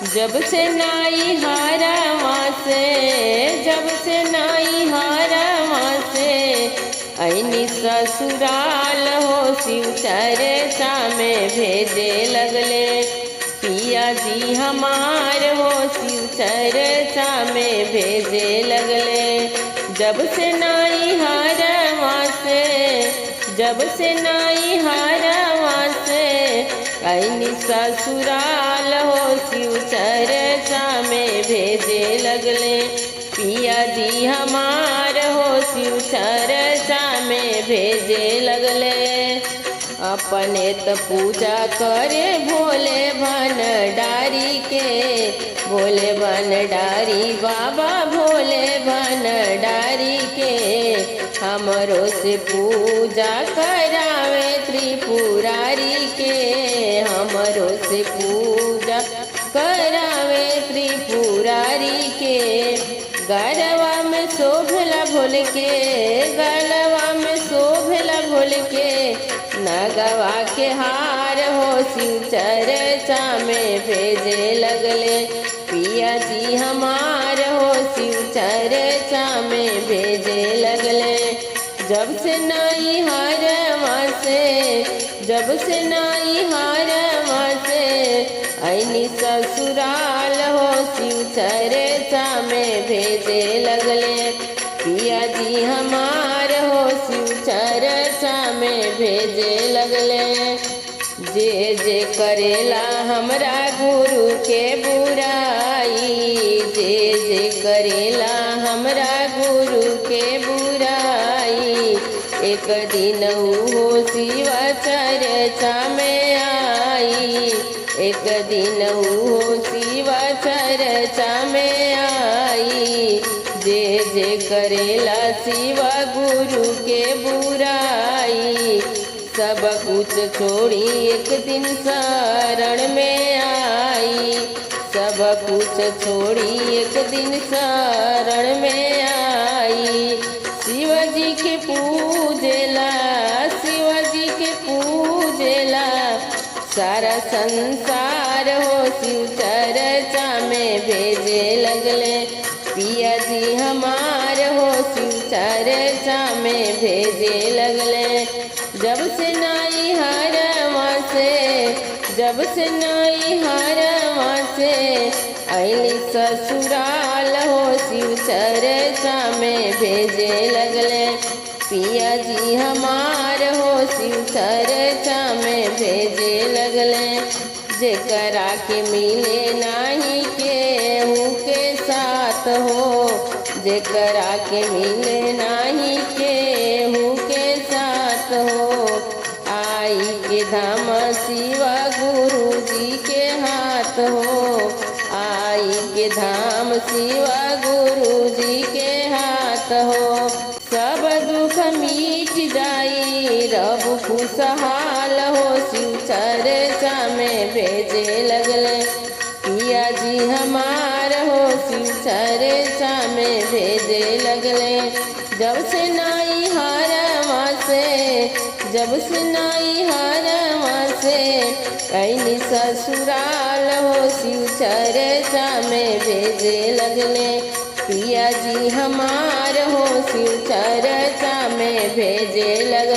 जब से नाई हारवा से, जब से नाई हारवा से ऐनी ससुराल हो शिव चर्चा में भेजे लगले। पिया जी हमार हो शिव चर्चा में भेजे लगले। जब से नाई हारवा से, जब से नाई हारवा से ऐनी ससुराल हो शिव चर्चा में भेजे लगले। पिया जी हमार हो शिव चर्चा में भेजे लगले। अपने त पूजा करे भोले भंडारी के, भोले भंडारी बाबा भोले भंडारी के। हमरो से पूजा करावे त्रिपुरारी के, हमरो से पूजा करावे त्रिपुरारी के। गलवा में शोभला भोल के, गलवा में शोभला भोल के। नगवा के हार हो शिव चर्चा में भेजे लगले। पिया जी हमार हो शिव चर्चा में भेजे लगले। जब से नाई हारवा से, जब से नाई हारवा से ऐनी ससुराल हो शिव चर्चा में भेजे लगले। पिया जी हमार हो शिव चर्चा में भेजे लगले। जे जे करेला हमरा गुरु के बुराई, जे जे करेला हमरा गुरु के बुराई। एक दिन हो शिव चर्चा में आई, एक दिन हो शिव चर्चा में आई। जे जे करेला शिव गुरु के बुराई। सब कुछ छोड़ी एक दिन शरण में आई, सब कुछ छोड़ी एक दिन शरण में आई। शिव जी के पूजेला, शिव जी के पूजेला सारा संसार हो शिव चर्चा में भेजे लगले। पिया जी हमार हो शिव चर्चा में भेजे लगले। जब से नाई हारवा से, जब से नाई हारवा से ऐनी ससुराल हो शिव चर्चा में भेजे लगले। पिया जी हमार हो शिव चर्चा में भेजे लगले। जेकरा के मिले नाही केहू के साथ हो, जेकरा के मिले नाही केहू के साथ हो। आई के धाम शिव गुरु जी के हाथ हो, आई के धाम शिव गुरु जी के हाथ हो। सब दुख मिट जाई रब खुशहाल हो शिव चर्चा में भेजे लगले। पिया जी हमार हो शिव चर्चा में भेजे लगले। जब से नाई हारवा से, जब से नाई हारवा से ऐनी ससुराल हो शिव चर्चा में भेजे लगले। पिया जी हमार हो शिव चर्चा में भेजे लगले।